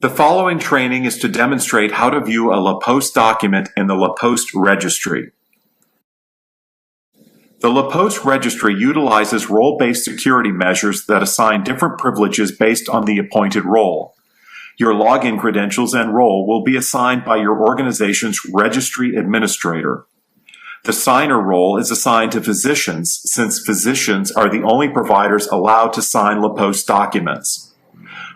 The following training is to demonstrate how to view a LaPOST document in the LaPOST Registry. The LaPOST Registry utilizes role-based security measures that assign different privileges based on the appointed role. Your login credentials and role will be assigned by your organization's registry administrator. The signer role is assigned to physicians, since physicians are the only providers allowed to sign LaPOST documents.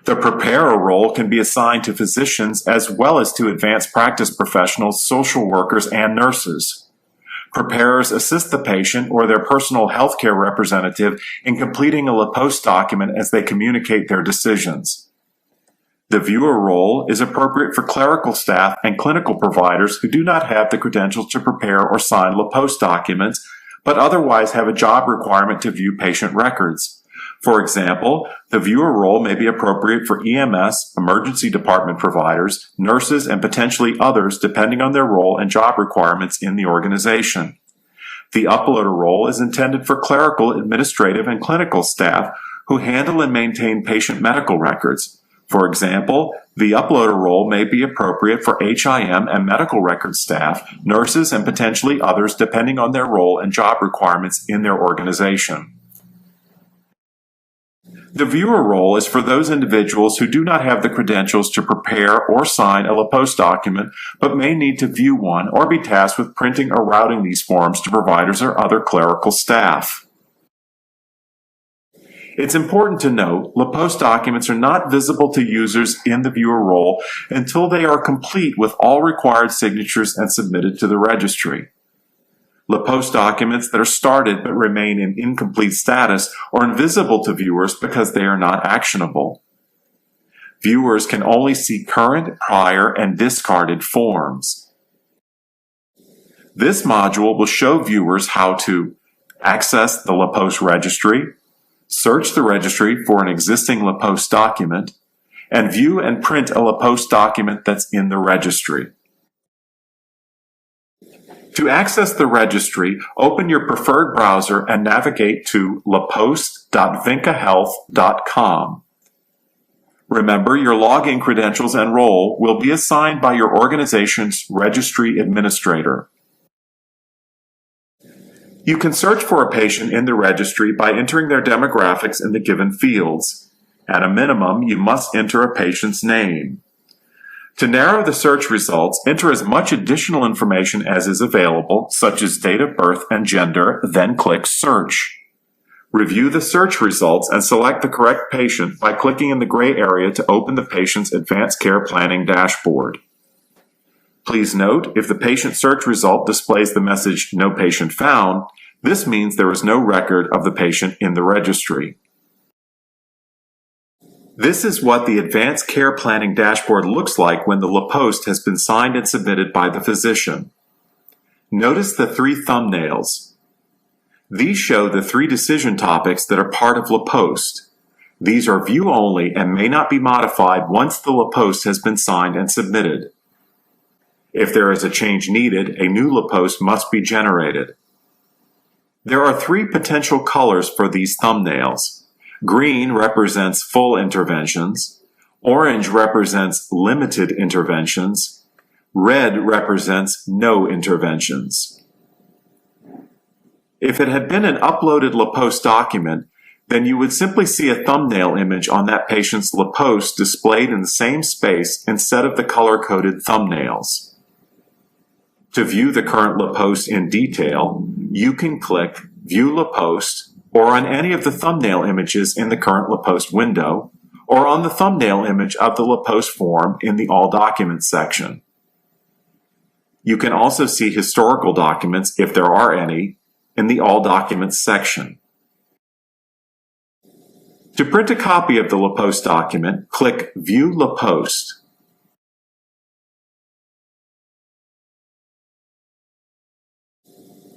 The preparer role can be assigned to physicians as well as to advanced practice professionals, social workers, and nurses. Preparers assist the patient or their personal healthcare representative in completing a LaPOST document as they communicate their decisions. The viewer role is appropriate for clerical staff and clinical providers who do not have the credentials to prepare or sign LaPOST documents, but otherwise have a job requirement to view patient records. For example, the viewer role may be appropriate for EMS, emergency department providers, nurses, and potentially others depending on their role and job requirements in the organization. The uploader role is intended for clerical, administrative, and clinical staff who handle and maintain patient medical records. For example, the uploader role may be appropriate for HIM and medical records staff, nurses, and potentially others depending on their role and job requirements in their organization. The viewer role is for those individuals who do not have the credentials to prepare or sign a LaPOST document, but may need to view one or be tasked with printing or routing these forms to providers or other clerical staff. It's important to note, LaPOST documents are not visible to users in the viewer role until they are complete with all required signatures and submitted to the registry. LaPOST documents that are started but remain in incomplete status are invisible to viewers because they are not actionable. Viewers can only see current, prior, and discarded forms. This module will show viewers how to access the LaPOST registry, search the registry for an existing LaPOST document, and view and print a LaPOST document that's in the registry. To access the registry, open your preferred browser and navigate to lapost.vincahealth.com. Remember, your login credentials and role will be assigned by your organization's registry administrator. You can search for a patient in the registry by entering their demographics in the given fields. At a minimum, you must enter a patient's name. To narrow the search results, enter as much additional information as is available, such as date of birth and gender, then click Search. Review the search results and select the correct patient by clicking in the gray area to open the patient's Advanced Care Planning dashboard. Please note, if the patient search result displays the message "No patient found," this means there is no record of the patient in the registry. This is what the Advanced Care Planning dashboard looks like when the LaPOST has been signed and submitted by the physician. Notice the three thumbnails. These show the three decision topics that are part of LaPOST. These are view-only and may not be modified once the LaPOST has been signed and submitted. If there is a change needed, a new LaPOST must be generated. There are three potential colors for these thumbnails. Green represents full interventions, orange represents limited interventions, red represents no interventions. If it had been an uploaded LaPOST document, then you would simply see a thumbnail image on that patient's LaPOST displayed in the same space instead of the color-coded thumbnails. To view the current LaPOST in detail, you can click View LaPOST or on any of the thumbnail images in the current LaPOST window, or on the thumbnail image of the LaPOST form in the All Documents section. You can also see historical documents, if there are any, in the All Documents section. To print a copy of the LaPOST document, click View LaPOST.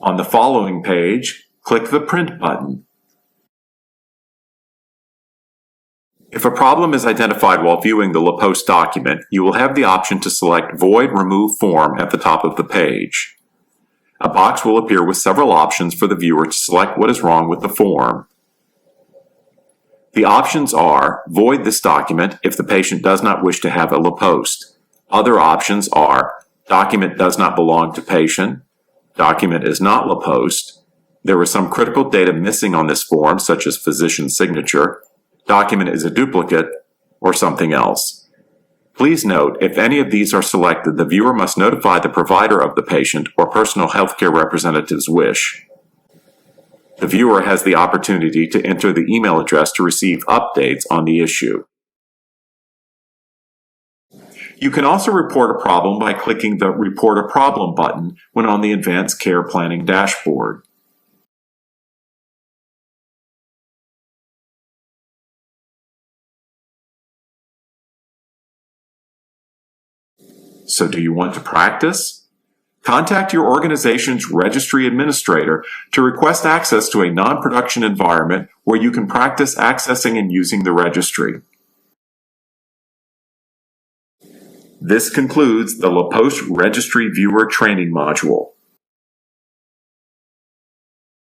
On the following page, click the Print button. If a problem is identified while viewing the LaPOST document, you will have the option to select Void Remove Form at the top of the page. A box will appear with several options for the viewer to select what is wrong with the form. The options are void this document if the patient does not wish to have a LaPOST. Other options are document does not belong to patient, document is not LaPOST, there was some critical data missing on this form such as physician signature, document is a duplicate, or something else. Please note, if any of these are selected, the viewer must notify the provider of the patient or personal healthcare representative's wish. The viewer has the opportunity to enter the email address to receive updates on the issue. You can also report a problem by clicking the Report a Problem button when on the Advanced Care Planning dashboard. So do you want to practice? Contact your organization's registry administrator to request access to a non-production environment where you can practice accessing and using the registry. This concludes the LaPOST Registry Viewer Training module.